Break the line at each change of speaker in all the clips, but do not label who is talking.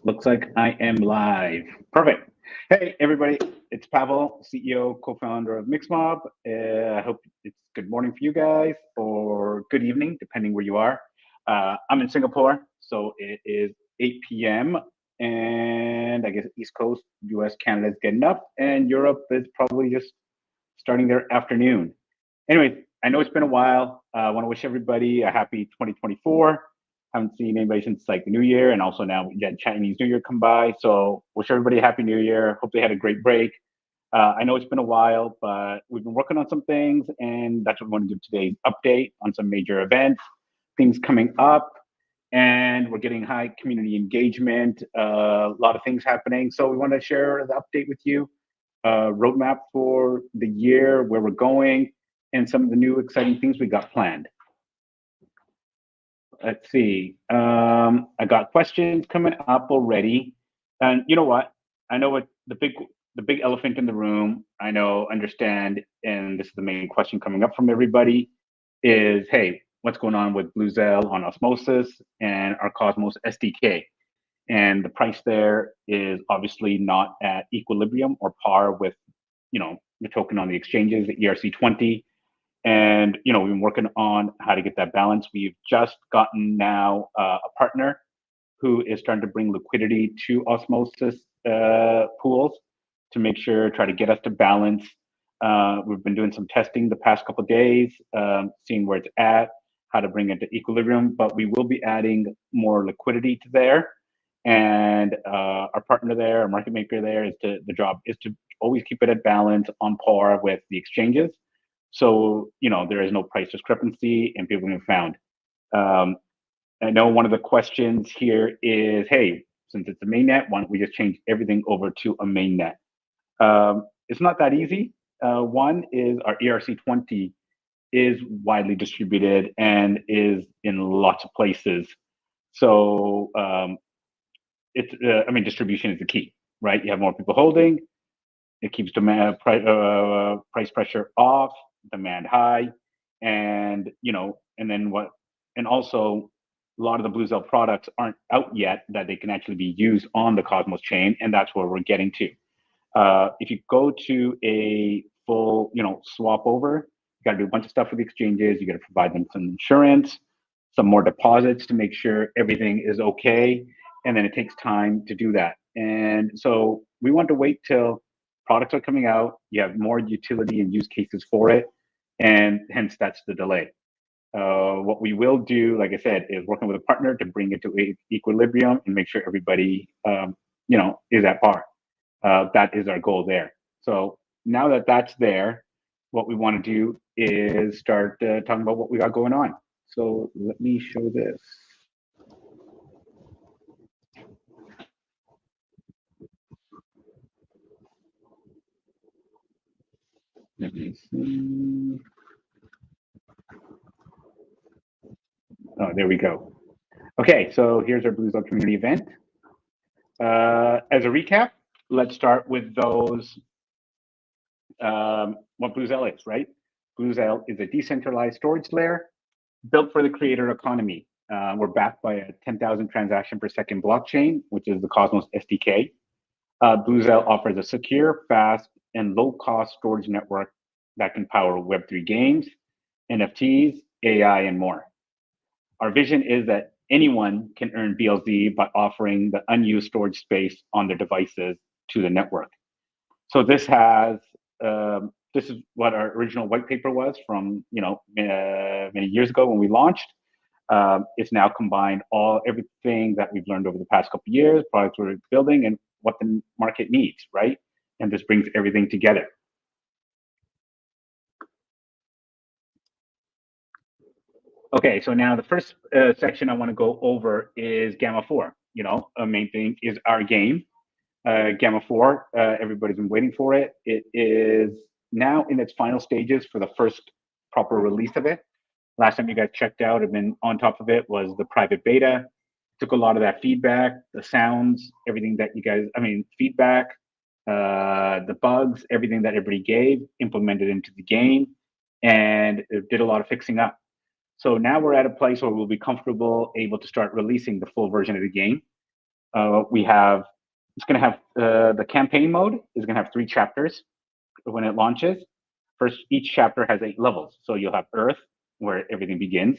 Looks like I am live. Perfect. Hey, everybody. It's Pavel, CEO, co-founder of Mixmob. I hope it's good morning for you guys or good evening, depending where you are. I'm in Singapore, so it is 8 p.m. And I guess East Coast, US, Canada is getting up, and Europe is probably just starting their afternoon. Anyway, I know it's been a while. I want to wish everybody a happy 2024. Haven't seen anybody since like the New Year, and also now we had Chinese New Year come by. So wish everybody a happy New Year. Hope they had a great break. I know it's been a while, but we've been working on some things, and that's what we want to give today's update on some major events, things coming up, and we're getting high community engagement. A lot of things happening, so we want to share the update with you. Roadmap for the year, where we're going, and some of the new exciting things we got planned. Let's see. I got questions coming up already, and you know what? I know what the big elephant in the room. I know, understand, and this is the main question coming up from everybody: is hey, what's going on with Bluzelle on Osmosis and our Cosmos SDK? And the price there is obviously not at equilibrium or par with, the token on the exchanges, the ERC20. And we've been working on how to get that balance. We've just gotten now a partner who is starting to bring liquidity to Osmosis pools to make sure, try to get us to balance. We've been doing some testing the past couple of days, seeing where it's at, how to bring it to equilibrium. But we will be adding more liquidity to there. And our partner there, our market maker there, the job is to always keep it at balance, on par with the exchanges. So there is no price discrepancy, and people have found. I know one of the questions here is, hey, since it's a mainnet, why don't we just change everything over to a mainnet? It's not that easy. One is our ERC20 is widely distributed and is in lots of places. So distribution is the key, right? You have more people holding, it keeps demand price pressure off, demand high, and and also a lot of the Bluzelle products aren't out yet that they can actually be used on the Cosmos chain, and that's where we're getting to. If you go to a full, swap over, you got to do a bunch of stuff with the exchanges. You got to provide them some insurance, some more deposits to make sure everything is okay, and then it takes time to do that. And so we want to wait till products are coming out, you have more utility and use cases for it, and hence that's the delay. What we will do, like I said, is working with a partner to bring it to equilibrium and make sure everybody, is at par. That is our goal there. So now that that's there, what we want to do is start talking about what we got going on. So let me show this. Let me see. Oh, there we go. Okay, so here's our Bluzelle community event. As a recap, let's start with those, what Bluzelle is, right? Bluzelle is a decentralized storage layer built for the creator economy. We're backed by a 10,000 transaction per second blockchain, which is the Cosmos SDK. Bluzelle offers a secure, fast, and low-cost storage network that can power Web3 games, NFTs, AI, and more. Our vision is that anyone can earn BLZ by offering the unused storage space on their devices to the network. So this is what our original white paper was from many years ago when we launched. It's now combined everything that we've learned over the past couple of years, products we're building, and what the market needs, right? And this brings everything together. Okay, so now the first section I want to go over is Gamma 4. A main thing is our game, Gamma 4. Everybody's been waiting for it. It is now in its final stages for the first proper release of it. Last time you guys checked out and been on top of it was the private beta. Took a lot of that feedback, the sounds, everything that feedback, the bugs, everything that everybody gave, implemented into the game, and it did a lot of fixing up. So now we're at a place where we'll be comfortable, able to start releasing the full version of the game. It's going to have the campaign mode is going to have 3 chapters when it launches. First, each chapter has 8 levels. So you'll have Earth, where everything begins.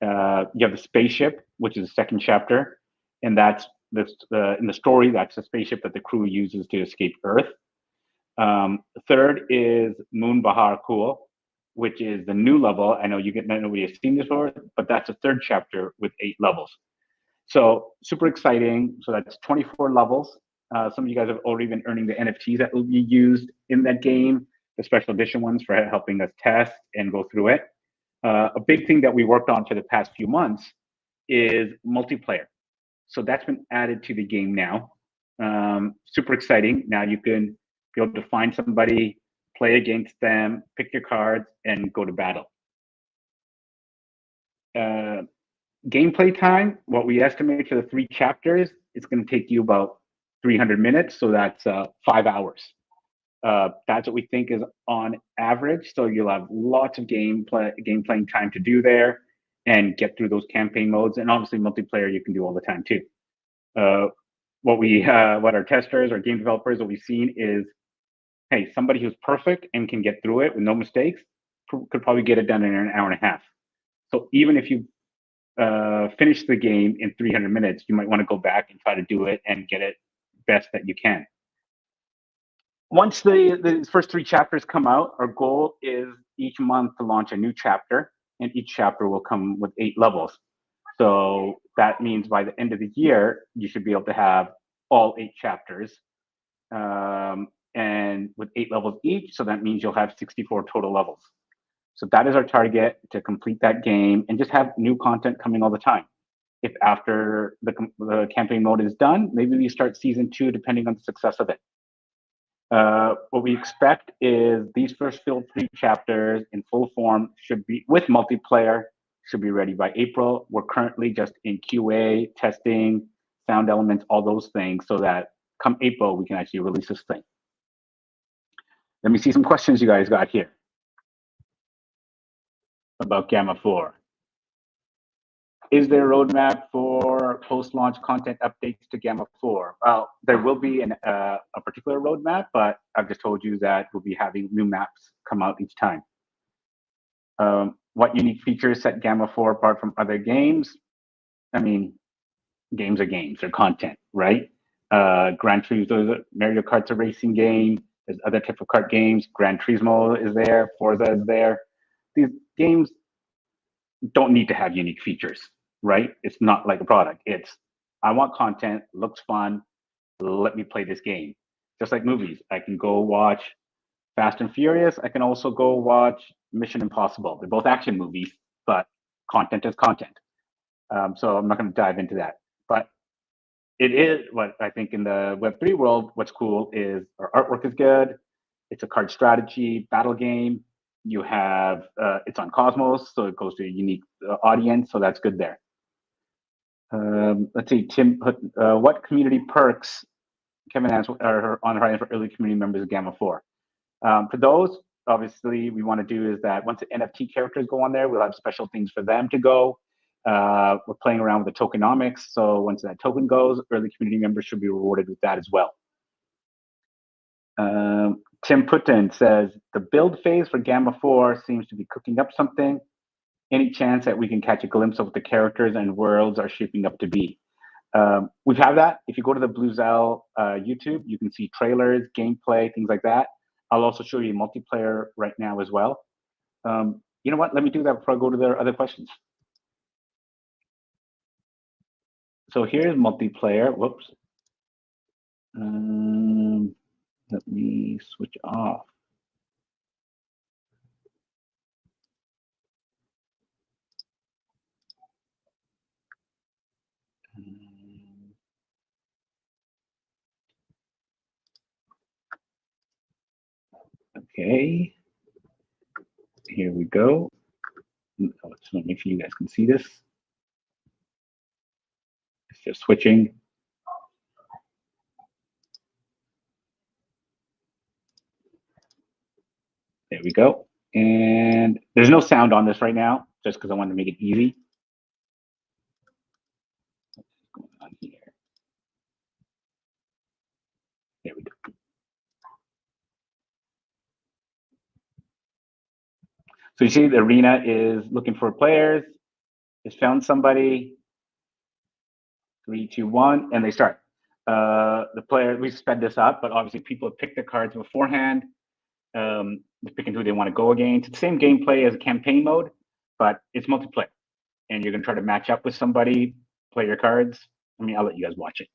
You have the spaceship, which is the second chapter, and that's in the story. That's the spaceship that the crew uses to escape Earth. Third is Moon Bahar Kul, which is the new level. I know nobody has seen this before, but that's the third chapter with 8 levels. So super exciting. So that's 24 levels. Some of you guys have already been earning the NFTs that will be used in that game, the special edition ones for helping us test and go through it. A big thing that we worked on for the past few months is multiplayer. So that's been added to the game now. Super exciting. Now you can be able to find somebody, play against them, pick your cards, and go to battle. Gameplay time, what we estimate for the 3 chapters, it's going to take you about 300 minutes. So that's 5 hours. That's what we think is on average. So you'll have lots of game playing time to do there and get through those campaign modes. And obviously multiplayer you can do all the time too. What our testers, our game developers, what we've seen is, hey, somebody who's perfect and can get through it with no mistakes could probably get it done in an hour and a half. So even if you finish the game in 300 minutes, you might want to go back and try to do it and get it best that you can. Once the first 3 chapters come out, our goal is each month to launch a new chapter, and each chapter will come with 8 levels. So that means by the end of the year, you should be able to have all 8 chapters, and with 8 levels each. So that means you'll have 64 total levels. So that is our target, to complete that game and just have new content coming all the time. If after the campaign mode is done, maybe we start season 2, depending on the success of it. What we expect is these first 3 chapters in full form should be, with multiplayer, should be ready by April. We're currently just in QA, testing, sound elements, all those things, so that come April, we can actually release this thing. Let me see some questions you guys got here about Gamma 4. Is there a roadmap for post-launch content updates to Gamma 4? Well, there will be a particular roadmap, but I've just told you that we'll be having new maps come out each time. What unique features set Gamma 4 apart from other games? I mean, games are games, they're content, right? Gran Turismo, Mario Kart's a racing game. There's other type of kart games. Gran Turismo is there, Forza is there. These games don't need to have unique features, right? It's not like a product. It's, I want content, looks fun, let me play this game. Just like movies, I can go watch Fast and Furious. I can also go watch Mission Impossible. They're both action movies, but content is content. So I'm not going to dive into that. But it is what I think in the Web3 world, what's cool is our artwork is good. It's a card strategy battle game. You have, it's on Cosmos, so it goes to a unique audience, so that's good there. Let's see, Tim, what community perks, Kevin asks, are on the horizon for early community members of Gamma 4? For those, obviously, we want to do is that once the NFT characters go on there, we'll have special things for them to go. We're playing around with the tokenomics, so once that token goes, early community members should be rewarded with that as well. Tim Putin says, the build phase for Gamma 4 seems to be cooking up something. Any chance that we can catch a glimpse of what the characters and worlds are shaping up to be? We've had that. If you go to the Bluzelle YouTube, you can see trailers, gameplay, things like that. I'll also show you multiplayer right now as well. You know what? Let me do that before I go to the other questions. So here's multiplayer. Whoops. Let me switch off. Okay. Here we go. Let's make sure you guys can see this. It's just switching. There we go. And there's no sound on this right now, just because I wanted to make it easy. What's going on here? So you see the arena is looking for players. It's found somebody. 3, 2, 1, and they start. The player, we sped this up, but obviously people have picked their cards beforehand. They're picking who they want to go against. It's the same gameplay as a campaign mode, but it's multiplayer. And you're going to try to match up with somebody, play your cards. I mean, I'll let you guys watch it.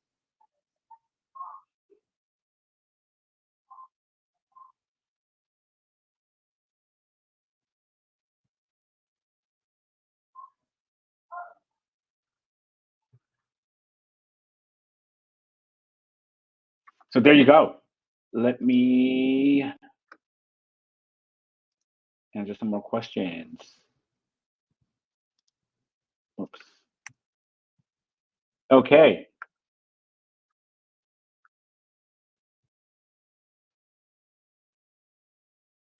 So there you go. Let me answer some more questions. Oops. Okay.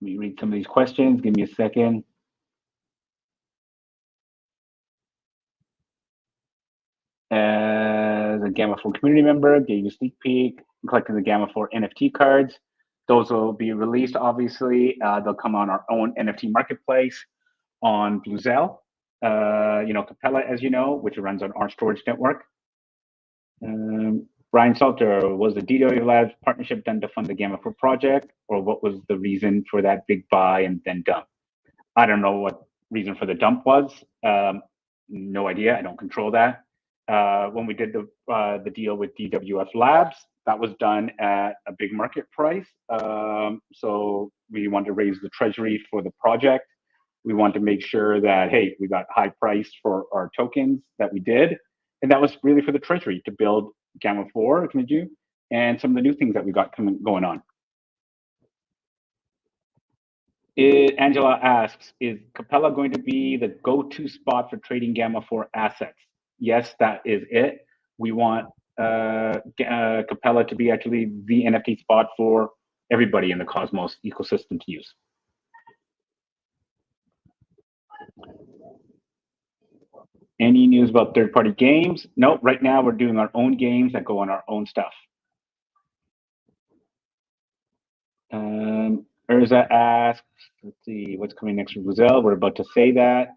Let me read some of these questions. Give me a second. As a Gamma 4 community member, gave you a sneak peek, collecting the Gamma 4 NFT cards. Those will be released, obviously. They'll come on our own NFT marketplace on Bluzelle. Capella, as you know, which runs on our storage network. Brian Salter, was the DW Labs partnership done to fund the Gamma 4 project, or what was the reason for that big buy and then dump? I don't know what reason for the dump was. No idea. I don't control that. When we did the deal with DWF Labs, that was done at a big market price. So we wanted to raise the treasury for the project. We wanted to make sure that, hey, we got high price for our tokens that we did. And that was really for the treasury to build Gamma 4, and some of the new things that we got going on. Angela asks, is Capella going to be the go-to spot for trading Gamma 4 assets? Yes, that is it. We want Capella to be actually the NFT spot for everybody in the Cosmos ecosystem to use. Any news about third-party games? No, right now we're doing our own games that go on our own stuff. Urza asks, let's see, what's coming next from Bluzelle? We're about to say that.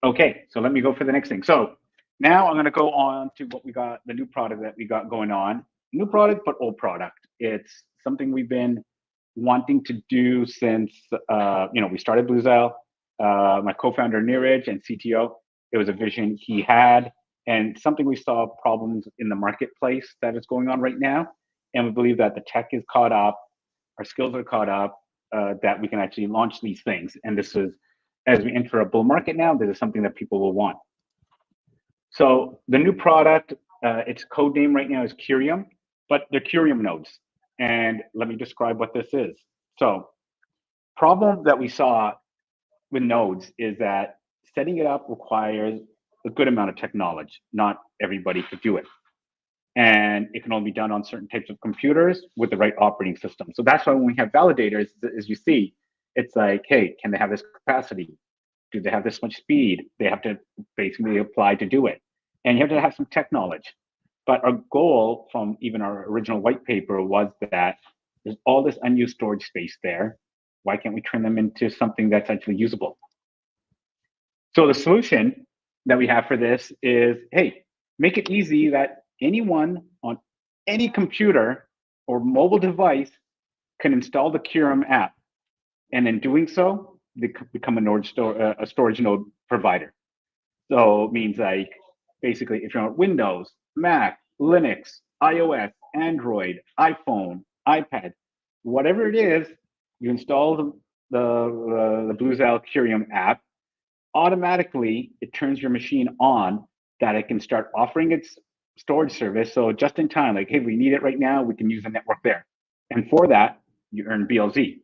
Okay, so let me go for the next thing. So now I'm going to go on to what we got, the new product that we got going on. New product, but old product. It's something we've been wanting to do since, we started Bluzelle. My co-founder, Neeraj, and CTO, it was a vision he had and something we saw problems in the marketplace that is going on right now. And we believe that the tech is caught up, our skills are caught up, that we can actually launch these things. And this is, as we enter a bull market now, this is something that people will want. So the new product, its code name right now is Cuum, but they're Cuum nodes. And let me describe what this is. So problem that we saw with nodes is that setting it up requires a good amount of technology. Not everybody could do it. And it can only be done on certain types of computers with the right operating system. So that's why when we have validators, as you see, it's like, hey, can they have this capacity? Do they have this much speed? They have to basically apply to do it. And you have to have some tech knowledge. But our goal from even our original white paper was that there's all this unused storage space there. Why can't we turn them into something that's actually usable? So the solution that we have for this is, hey, make it easy that anyone on any computer or mobile device can install the Cuum app. And in doing so, they become a storage node provider. So it means like, basically, if you're on Windows, Mac, Linux, iOS, Android, iPhone, iPad, whatever it is, you install the Bluzelle Cuum app, automatically it turns your machine on that it can start offering its storage service. So just in time, like, hey, we need it right now, we can use the network there. And for that, you earn BLZ.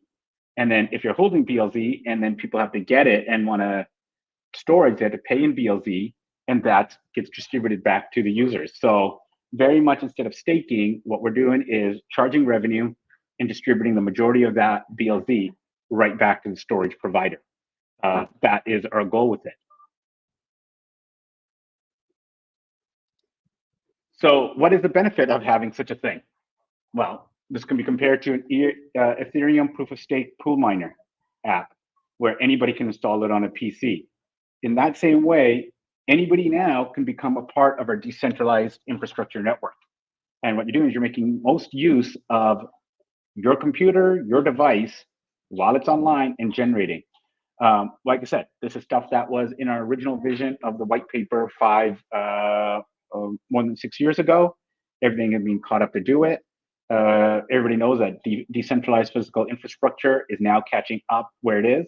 And then if you're holding BLZ and then people have to get it and want to storage, they have to pay in BLZ, and that gets distributed back to the users. So very much instead of staking, what we're doing is charging revenue and distributing the majority of that BLZ right back to the storage provider. That is our goal with it. So what is the benefit of having such a thing? Well, This can be compared to an Ethereum proof of stake pool miner app where anybody can install it on a PC. In that same way, anybody now can become a part of our decentralized infrastructure network. And what you're doing is you're making most use of your computer, your device, while it's online and generating. Like I said, this is stuff that was in our original vision of the white paper more than 6 years ago. Everything had been caught up to do it. Everybody knows that decentralized physical infrastructure is now catching up where it is.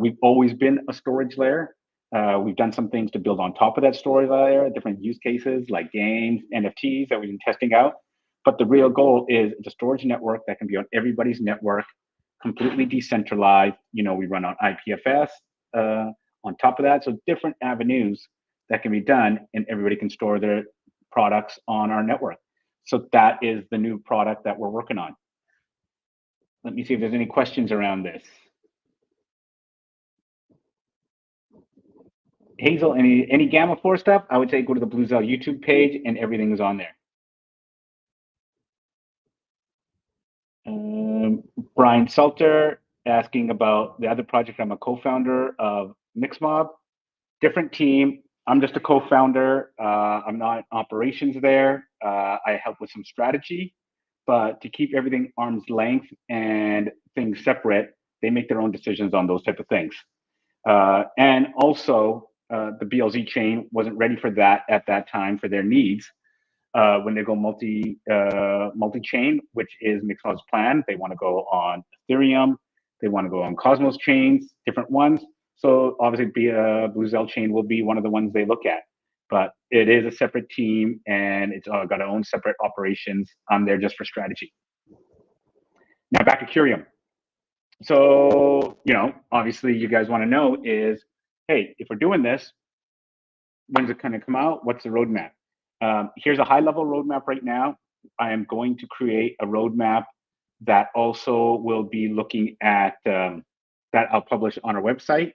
We've always been a storage layer. We've done some things to build on top of that storage layer, different use cases like games, NFTs that we've been testing out. But the real goal is the storage network that can be on everybody's network, completely decentralized. We run on IPFS on top of that. So different avenues that can be done, and everybody can store their products on our network. So that is the new product that we're working on. Let me see if there's any questions around this. Hazel, any Gamma 4 stuff? I would say go to the Bluzelle YouTube page and everything is on there. Brian Salter asking about the other project. I'm a co-founder of Mixmob. Different team. I'm just a co-founder. I'm not in operations there. I help with some strategy, but to keep everything arm's length and things separate, they make their own decisions on those type of things. And also, the BLZ chain wasn't ready for that at that time for their needs. When they go multi-chain, which is Mixmob's plan, they want to go on Ethereum, they want to go on Cosmos chains, different ones. So obviously, Bluzelle chain will be one of the ones they look at. But it is a separate team, and it's got its own separate operations. I'm there just for strategy. Now back to Cuum. So obviously, you guys want to know is, hey, if we're doing this, when's it going to come out? What's the roadmap? Here's a high-level roadmap right now. I am going to create a roadmap that also will be looking at that I'll publish on our website.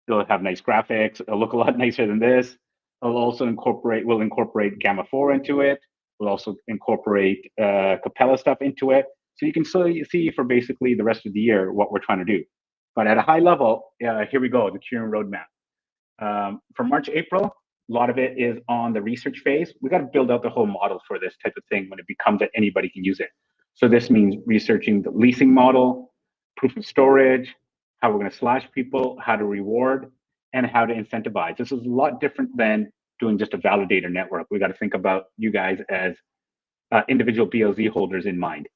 It'll have nice graphics. It'll look a lot nicer than this. We'll incorporate Gamma 4 into it. We'll also incorporate Capella stuff into it. So you can see for basically the rest of the year what we're trying to do. But at a high level, here we go, the Cuum roadmap. For March, April, a lot of it is on the research phase. We got to build out the whole model for this type of thing when it becomes that anybody can use it. So this means researching the leasing model, proof of storage, how we're going to slash people, how to reward, and how to incentivize. This is a lot different than doing just a validator network. We got to think about you guys as individual BLZ holders in mind.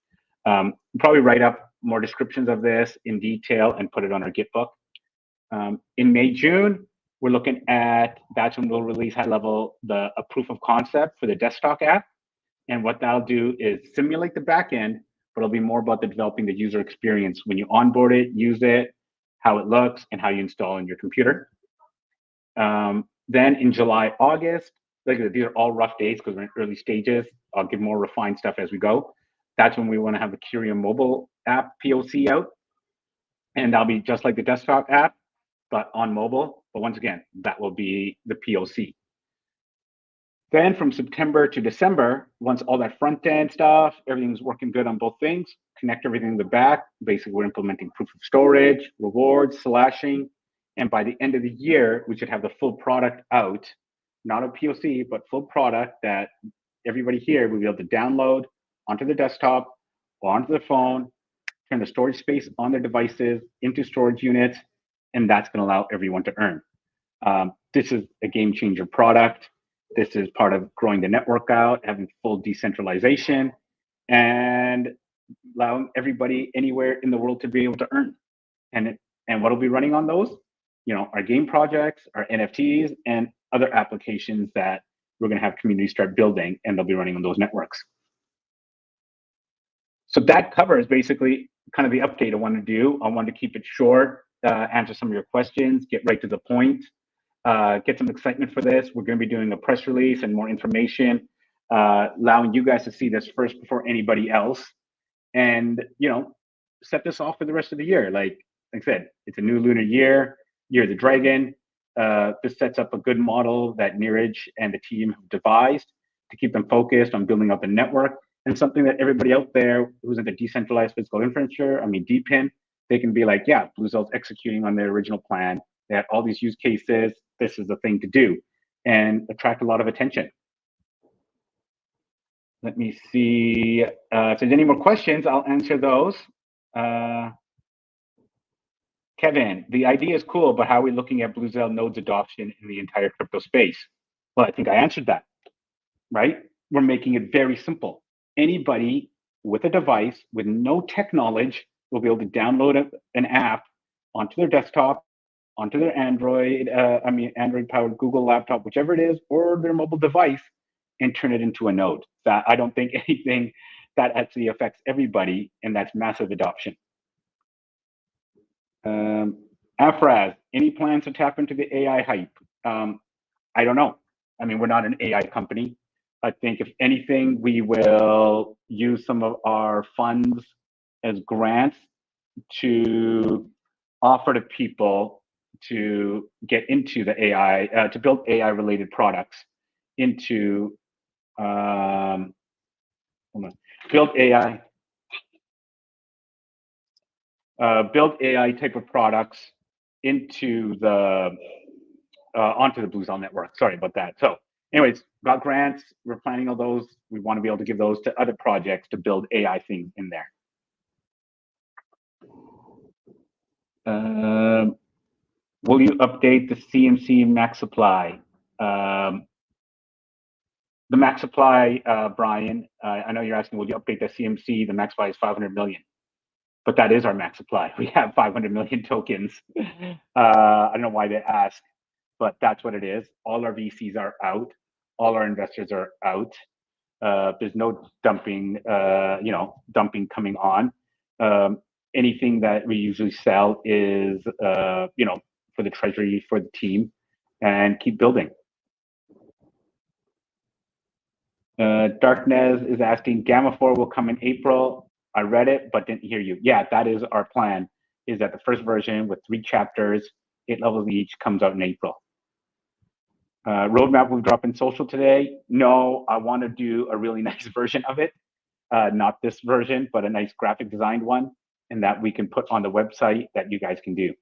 Probably write up more descriptions of this in detail and put it on our Git book. In May, June, we're looking at, that's when we'll release high level, a proof of concept for the desktop app. And what that'll do is simulate the backend, but it'll be more about the developing the user experience when you onboard it, use it, how it looks, and how you install on your computer. Then in July, August, these are all rough dates because we're in early stages. I'll give more refined stuff as we go. That's when we want to have the Cuum mobile app POC out. And that'll be just like the desktop app, but on mobile. But once again, that will be the POC. Then from September to December, once all that front end stuff, everything's working good on both things, connect everything in the back. Basically, we're implementing proof of storage, rewards, slashing. And by the end of the year, we should have the full product out, not a POC, but full product that everybody here will be able to download onto the desktop or onto the phone, turn the storage space on their devices into storage units, and that's going to allow everyone to earn. This is a game changer product. This is part of growing the network out, having full decentralization, and allowing everybody anywhere in the world to be able to earn. And what will be running on those? Our game projects, our NFTs, and other applications that we're going to have communities start building, and they'll be running on those networks. So that covers basically kind of the update I wanted to do. I wanted to keep it short, answer some of your questions, get right to the point, get some excitement for this. We're going to be doing a press release and more information, allowing you guys to see this first before anybody else, and set this off for the rest of the year. Like I said, it's a new lunar year of the dragon. This sets up a good model that Neeraj and the team have devised to keep them focused on building up the network. and something that everybody out there who's into decentralized physical infrastructure, I mean, DPIN, they can be like, yeah, Bluzelle's executing on their original plan. They had all these use cases. This is the thing to do, and attract a lot of attention. Let me see if there's any more questions. I'll answer those. Kevin, the idea is cool, but how are we looking at Bluzelle nodes adoption in the entire crypto space? Well, I think I answered that, right? We're making it very simple. Anybody with a device with no tech knowledge will be able to download an app onto their desktop, onto their Android, Android-powered Google laptop, whichever it is, or their mobile device, and turn it into a node. That I don't think anything that actually affects everybody, and that's massive adoption. Afraz, any plans to tap into the AI hype? I don't know. I mean, we're not an AI company. I think if anything, we will use some of our funds as grants to offer to people to get into the AI, to build AI related products into, build AI type of products into the, onto the Bluzelle network. Sorry about that. So anyways, got grants. We're planning all those. We want to be able to give those to other projects to build AI things in there. Will you update the CMC max supply? The max supply, Brian, I know you're asking, will you update the CMC? The max supply is 500 million, but that is our max supply. We have 500 million tokens. I don't know why they ask, but that's what it is. All our VCs are out. All our investors are out. There's no dumping, dumping coming on. Anything that we usually sell is, for the treasury, for the team, and keep building. Darkness is asking, Gamma 4 will come in April. I read it, but didn't hear you. Yeah, that is our plan, is that the first version with 3 chapters, 8 levels each, comes out in April. Roadmap will drop in social today. No, I want to do a really nice version of it. Not this version, but a nice graphic designed one, and that we can put on the website that you guys can do.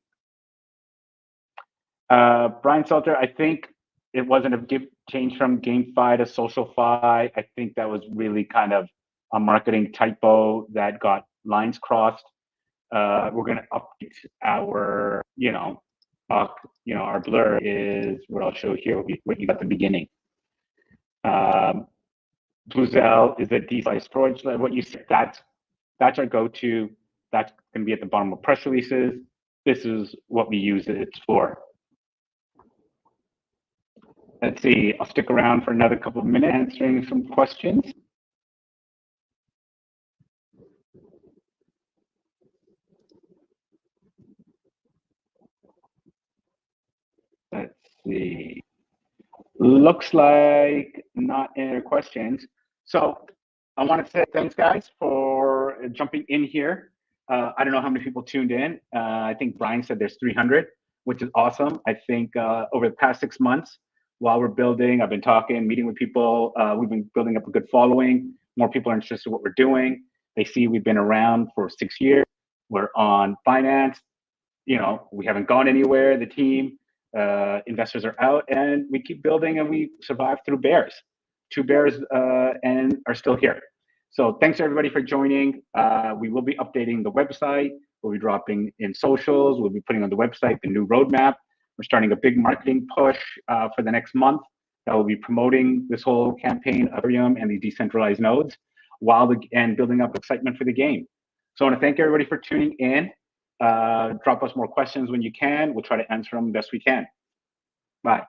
Brian Salter, I think it wasn't a change from GameFi to SocialFi. I think that was really kind of a marketing typo that got lines crossed. We're going to update our, our blur is what I'll show here, what you got at the beginning. Bluzelle is a DeFi storage. What you said, that's our go-to. That's going to be at the bottom of press releases. This is what we use it for. Let's see, I'll stick around for another couple of minutes answering some questions. Let's see. Looks like not any questions. So I want to say thanks, guys, for jumping in here. I don't know how many people tuned in. I think Brian said there's 300, which is awesome. I think over the past 6 months, while we're building, I've been talking, meeting with people. We've been building up a good following. More people are interested in what we're doing. They see we've been around for 6 years. We're on finance. We haven't gone anywhere, the team. Investors are out, and we keep building, and we survive through bears. 2 bears and are still here. So thanks everybody for joining. We will be updating the website. We'll be dropping in socials. We'll be putting on the website the new roadmap. We're starting a big marketing push for the next month that will be promoting this whole campaign of Ethereum and the decentralized nodes and building up excitement for the game. So I want to thank everybody for tuning in. Drop us more questions when you can. We'll try to answer them best we can. Bye.